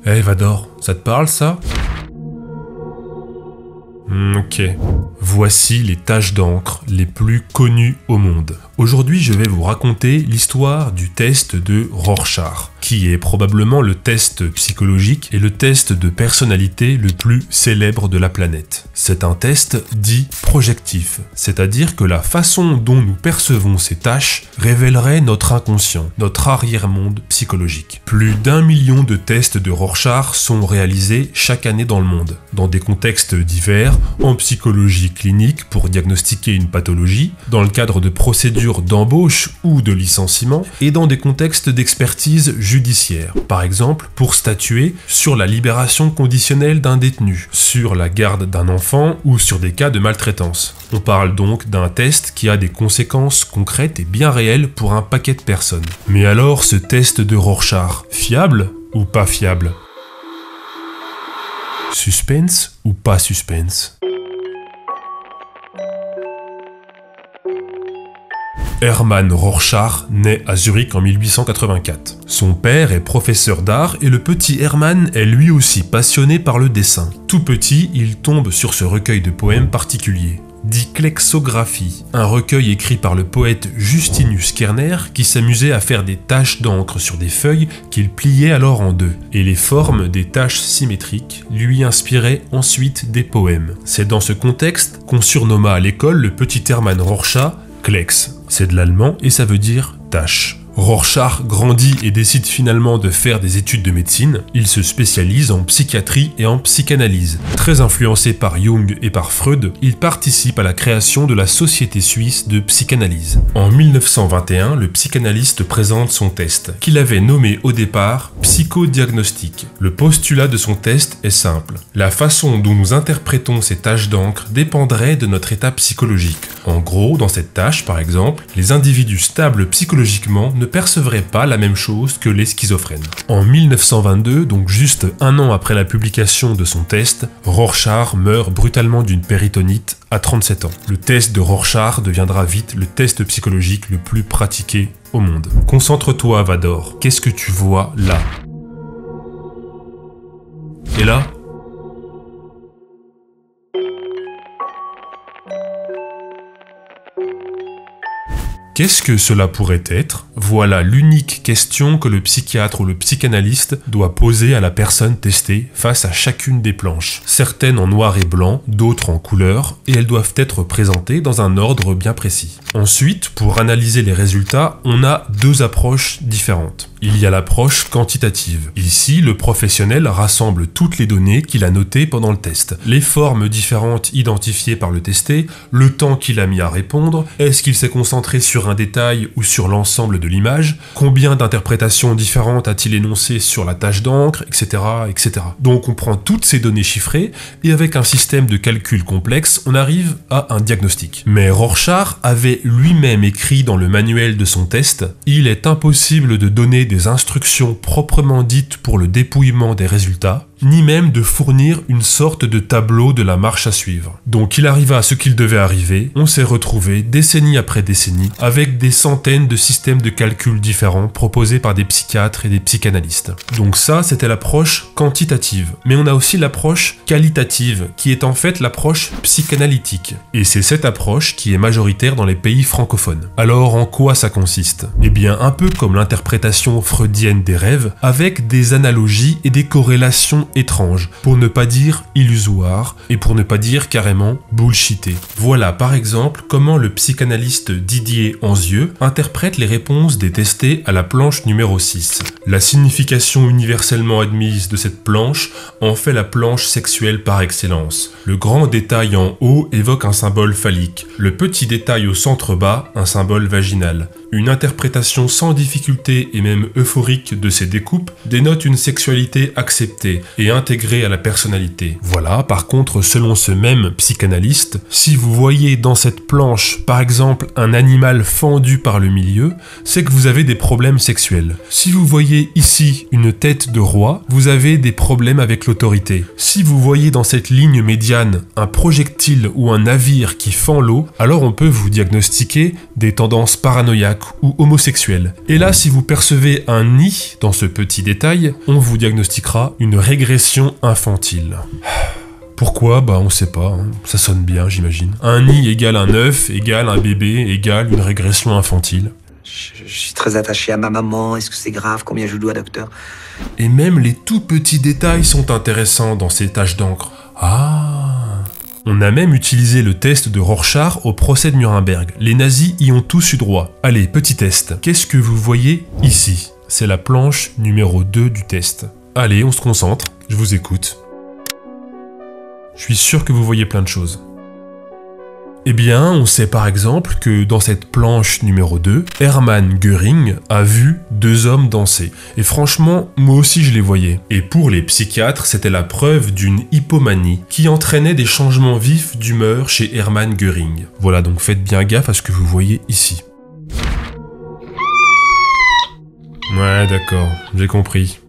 Eh Vador, ça te parle ça? Ok. Voici les taches d'encre les plus connues au monde. Aujourd'hui, je vais vous raconter l'histoire du test de Rorschach, qui est probablement le test psychologique et le test de personnalité le plus célèbre de la planète. C'est un test dit projectif, c'est-à-dire que la façon dont nous percevons ces tâches révélerait notre inconscient, notre arrière-monde psychologique. Plus d'1 million de tests de Rorschach sont réalisés chaque année dans le monde, dans des contextes divers, en psychologie clinique pour diagnostiquer une pathologie, dans le cadre de procédures d'embauche ou de licenciement, et dans des contextes d'expertise judiciaire, par exemple pour statuer sur la libération conditionnelle d'un détenu, sur la garde d'un enfant ou sur des cas de maltraitance. On parle donc d'un test qui a des conséquences concrètes et bien réelles pour un paquet de personnes. Mais alors ce test de Rorschach, fiable ou pas fiable? Suspense ou pas suspense? Hermann Rorschach naît à Zurich en 1884. Son père est professeur d'art et le petit Hermann est lui aussi passionné par le dessin. Tout petit, il tombe sur ce recueil de poèmes particulier. Die Klecksographie, un recueil écrit par le poète Justinus Kerner qui s'amusait à faire des taches d'encre sur des feuilles qu'il pliait alors en deux. Et les formes des taches symétriques lui inspiraient ensuite des poèmes. C'est dans ce contexte qu'on surnomma à l'école le petit Hermann Rorschach Klecks. C'est de l'allemand et ça veut dire tache. Rorschach grandit et décide finalement de faire des études de médecine. Il se spécialise en psychiatrie et en psychanalyse. Très influencé par Jung et par Freud, il participe à la création de la Société suisse de psychanalyse. En 1921, le psychanalyste présente son test, qu'il avait nommé au départ psychodiagnostic. Le postulat de son test est simple. La façon dont nous interprétons ces taches d'encre dépendrait de notre état psychologique. En gros, dans cette tâche, par exemple, les individus stables psychologiquement ne percevraient pas la même chose que les schizophrènes. En 1922, donc juste un an après la publication de son test, Rorschach meurt brutalement d'une péritonite à 37 ans. Le test de Rorschach deviendra vite le test psychologique le plus pratiqué au monde. Concentre-toi, Vador. Qu'est-ce que tu vois là? Et là? Qu'est-ce que cela pourrait être? Voilà l'unique question que le psychiatre ou le psychanalyste doit poser à la personne testée face à chacune des planches. Certaines en noir et blanc, d'autres en couleur, et elles doivent être présentées dans un ordre bien précis. Ensuite, pour analyser les résultats, on a deux approches différentes. Il y a l'approche quantitative. Ici, le professionnel rassemble toutes les données qu'il a notées pendant le test. Les formes différentes identifiées par le testé, le temps qu'il a mis à répondre, est-ce qu'il s'est concentré sur un détail ou sur l'ensemble de l'image, combien d'interprétations différentes a-t-il énoncé sur la tache d'encre, etc., etc. Donc on prend toutes ces données chiffrées et avec un système de calcul complexe, on arrive à un diagnostic. Mais Rorschach avait lui-même écrit dans le manuel de son test « Il est impossible de donner des instructions proprement dites pour le dépouillement des résultats, ni même de fournir une sorte de tableau de la marche à suivre. » Donc il arriva à ce qu'il devait arriver, on s'est retrouvé décennie après décennie avec des centaines de systèmes de calcul différents proposés par des psychiatres et des psychanalystes. Donc ça, c'était l'approche quantitative. Mais on a aussi l'approche qualitative, qui est en fait l'approche psychanalytique. Et c'est cette approche qui est majoritaire dans les pays francophones. Alors en quoi ça consiste? Eh bien un peu comme l'interprétation freudienne des rêves, avec des analogies et des corrélations étranges, pour ne pas dire illusoires, et pour ne pas dire carrément bullshité. Voilà par exemple comment le psychanalyste Didier Anzieux interprète les réponses des testés à la planche numéro 6. La signification universellement admise de cette planche en fait la planche sexuelle par excellence. Le grand détail en haut évoque un symbole phallique, le petit détail au centre bas un symbole vaginal. Une interprétation sans difficulté et même euphorique de ces découpes dénote une sexualité acceptée et intégrée à la personnalité. Voilà, par contre, selon ce même psychanalyste, si vous voyez dans cette planche, par exemple, un animal fendu par le milieu, c'est que vous avez des problèmes sexuels. Si vous voyez ici une tête de roi, vous avez des problèmes avec l'autorité. Si vous voyez dans cette ligne médiane un projectile ou un navire qui fend l'eau, alors on peut vous diagnostiquer des tendances paranoïaques ou homosexuel. Et là, si vous percevez un nid dans ce petit détail, on vous diagnostiquera une régression infantile. Pourquoi? Bah on sait pas, hein. Ça sonne bien j'imagine. Un nid égale un œuf, égale un bébé, égale une régression infantile. Je suis très attaché à ma maman, est-ce que c'est grave? Combien je dois, docteur? Et même les tout petits détails sont intéressants dans ces taches d'encre. Ah! On a même utilisé le test de Rorschach au procès de Nuremberg. Les nazis y ont tous eu droit. Allez, petit test. Qu'est-ce que vous voyez ici? C'est la planche numéro 2 du test. Allez, on se concentre, je vous écoute. Je suis sûr que vous voyez plein de choses. Eh bien, on sait par exemple que dans cette planche numéro 2, Hermann Göring a vu 2 hommes danser. Et franchement, moi aussi je les voyais. Et pour les psychiatres, c'était la preuve d'une hypomanie qui entraînait des changements vifs d'humeur chez Hermann Göring. Voilà, donc faites bien gaffe à ce que vous voyez ici. Ouais, d'accord, j'ai compris.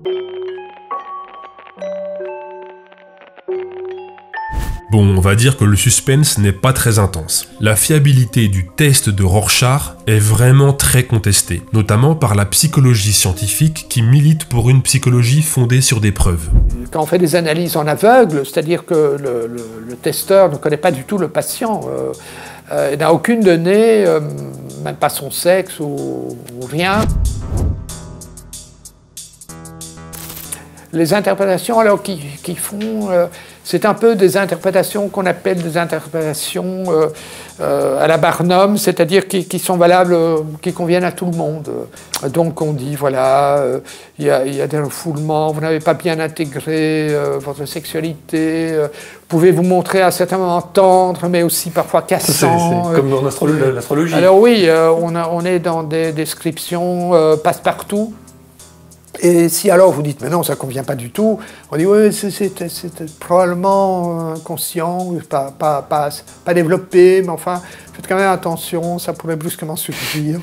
Bon, on va dire que le suspense n'est pas très intense. La fiabilité du test de Rorschach est vraiment très contestée, notamment par la psychologie scientifique qui milite pour une psychologie fondée sur des preuves. Quand on fait des analyses en aveugle, c'est-à-dire que le testeur ne connaît pas du tout le patient, il n'a aucune donnée, même pas son sexe ou rien. Les interprétations alors qu'ils font, c'est un peu des interprétations qu'on appelle des interprétations à la Barnum, c'est-à-dire qui sont valables, qui conviennent à tout le monde. Donc on dit, voilà, il y a des refoulements, vous n'avez pas bien intégré votre sexualité, vous pouvez vous montrer à certains moments tendre, mais aussi parfois cassant. C'est comme dans l'astrologie. Alors oui, on est dans des descriptions passe-partout. Et si alors vous dites, mais non, ça ne convient pas du tout, on dit, oui, c'est probablement inconscient, pas développé, mais enfin, faites quand même attention, ça pourrait brusquement surgir.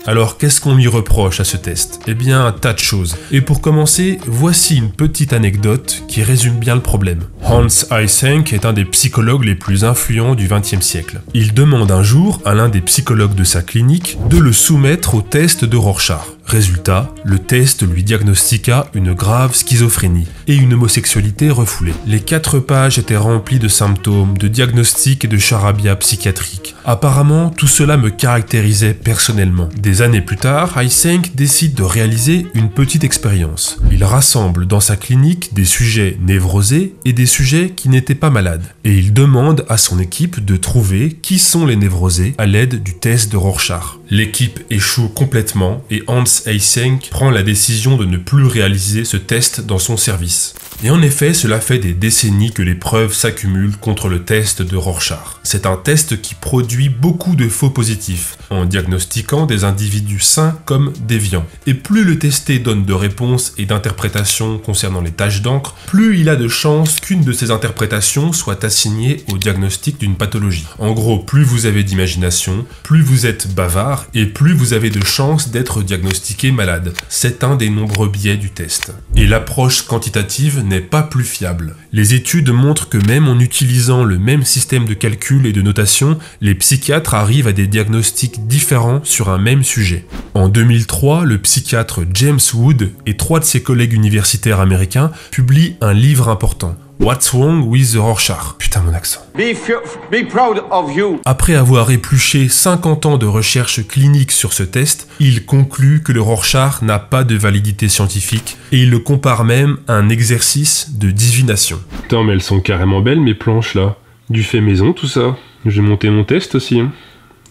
Alors, qu'est-ce qu'on lui reproche à ce test? Eh bien, un tas de choses. Et pour commencer, voici une petite anecdote qui résume bien le problème. Hans Eysenck est un des psychologues les plus influents du XXe siècle. Il demande un jour à l'un des psychologues de sa clinique de le soumettre au test de Rorschach. Résultat, le test lui diagnostiqua une grave schizophrénie et une homosexualité refoulée. Les 4 pages étaient remplies de symptômes, de diagnostics et de charabia psychiatriques. Apparemment, tout cela me caractérisait personnellement. Des années plus tard, Eysenck décide de réaliser une petite expérience. Il rassemble dans sa clinique des sujets névrosés et des sujets qui n'étaient pas malades. Et il demande à son équipe de trouver qui sont les névrosés à l'aide du test de Rorschach. L'équipe échoue complètement et Hans Eysenck prend la décision de ne plus réaliser ce test dans son service. Et en effet, cela fait des décennies que les preuves s'accumulent contre le test de Rorschach. C'est un test qui produit beaucoup de faux positifs, en diagnostiquant des individus sains comme déviants. Et plus le testé donne de réponses et d'interprétations concernant les taches d'encre, plus il a de chances qu'une de ces interprétations soit assignée au diagnostic d'une pathologie. En gros, plus vous avez d'imagination, plus vous êtes bavard, et plus vous avez de chances d'être diagnostiqué malade. C'est un des nombreux biais du test. Et l'approche quantitative n'est pas plus fiable. Les études montrent que même en utilisant le même système de calcul et de notation, les psychiatres arrivent à des diagnostics différents sur un même sujet. En 2003, le psychiatre James Wood et 3 de ses collègues universitaires américains publient un livre important. What's Wrong with the Rorschach? Putain, mon accent. Be proud of you. Après avoir épluché 50 ans de recherche clinique sur ce test, il conclut que le Rorschach n'a pas de validité scientifique et il le compare même à un exercice de divination. Putain, mais elles sont carrément belles mes planches là. Du fait maison tout ça. J'ai monté mon test aussi. Hein.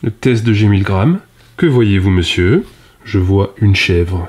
Le test de G 1000 grammes. Que voyez-vous monsieur? Je vois une chèvre.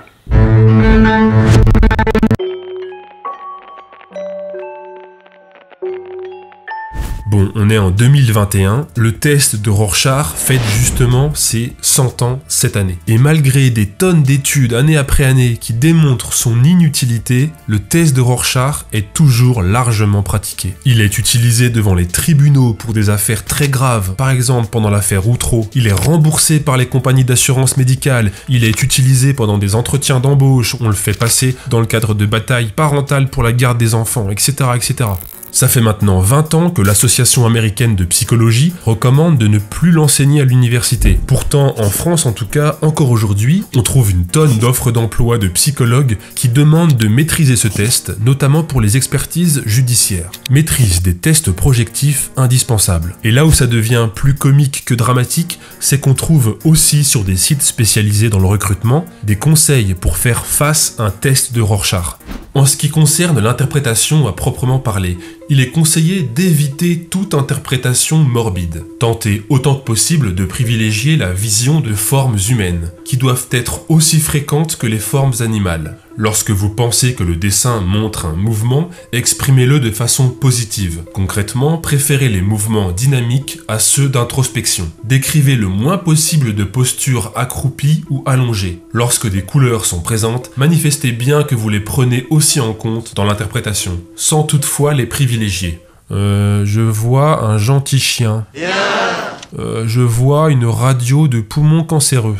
Bon, on est en 2021, le test de Rorschach fête justement ses 100 ans cette année. Et malgré des tonnes d'études année après année qui démontrent son inutilité, le test de Rorschach est toujours largement pratiqué. Il est utilisé devant les tribunaux pour des affaires très graves, par exemple pendant l'affaire Outreau. Il est remboursé par les compagnies d'assurance médicale. Il est utilisé pendant des entretiens d'embauche. On le fait passer dans le cadre de batailles parentales pour la garde des enfants, etc., etc. Ça fait maintenant 20 ans que l'Association américaine de psychologie recommande de ne plus l'enseigner à l'université. Pourtant, en France en tout cas, encore aujourd'hui, on trouve une tonne d'offres d'emploi de psychologues qui demandent de maîtriser ce test, notamment pour les expertises judiciaires. Maîtrise des tests projectifs indispensables. Et là où ça devient plus comique que dramatique, c'est qu'on trouve aussi sur des sites spécialisés dans le recrutement des conseils pour faire face à un test de Rorschach. En ce qui concerne l'interprétation à proprement parler, il est conseillé d'éviter toute interprétation morbide. Tentez autant que possible de privilégier la vision de formes humaines, qui doivent être aussi fréquentes que les formes animales. Lorsque vous pensez que le dessin montre un mouvement, exprimez-le de façon positive. Concrètement, préférez les mouvements dynamiques à ceux d'introspection. Décrivez le moins possible de postures accroupies ou allongées. Lorsque des couleurs sont présentes, manifestez bien que vous les prenez aussi en compte dans l'interprétation, sans toutefois les privilégier. Je vois un gentil chien. Je vois une radio de poumons cancéreux.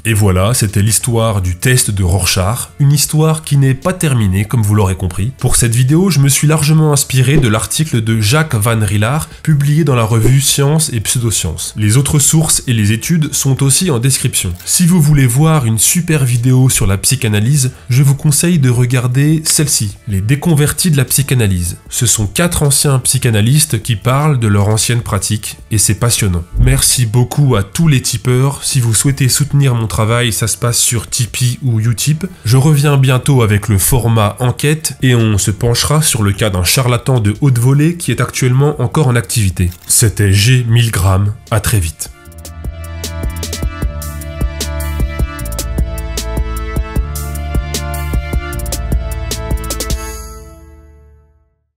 Et voilà, c'était l'histoire du test de Rorschach, une histoire qui n'est pas terminée comme vous l'aurez compris. Pour cette vidéo, je me suis largement inspiré de l'article de Jacques Van Rillard, publié dans la revue Science et Pseudosciences. Les autres sources et les études sont aussi en description. Si vous voulez voir une super vidéo sur la psychanalyse, je vous conseille de regarder celle-ci, Les déconvertis de la psychanalyse. Ce sont 4 anciens psychanalystes qui parlent de leur ancienne pratique, et c'est passionnant. Merci beaucoup à tous les tipeurs. Si vous souhaitez soutenir mon travail, ça se passe sur Tipeee ou Utip. Je reviens bientôt avec le format enquête et on se penchera sur le cas d'un charlatan de haute volée qui est actuellement encore en activité. C'était G1000 grammes, à très vite.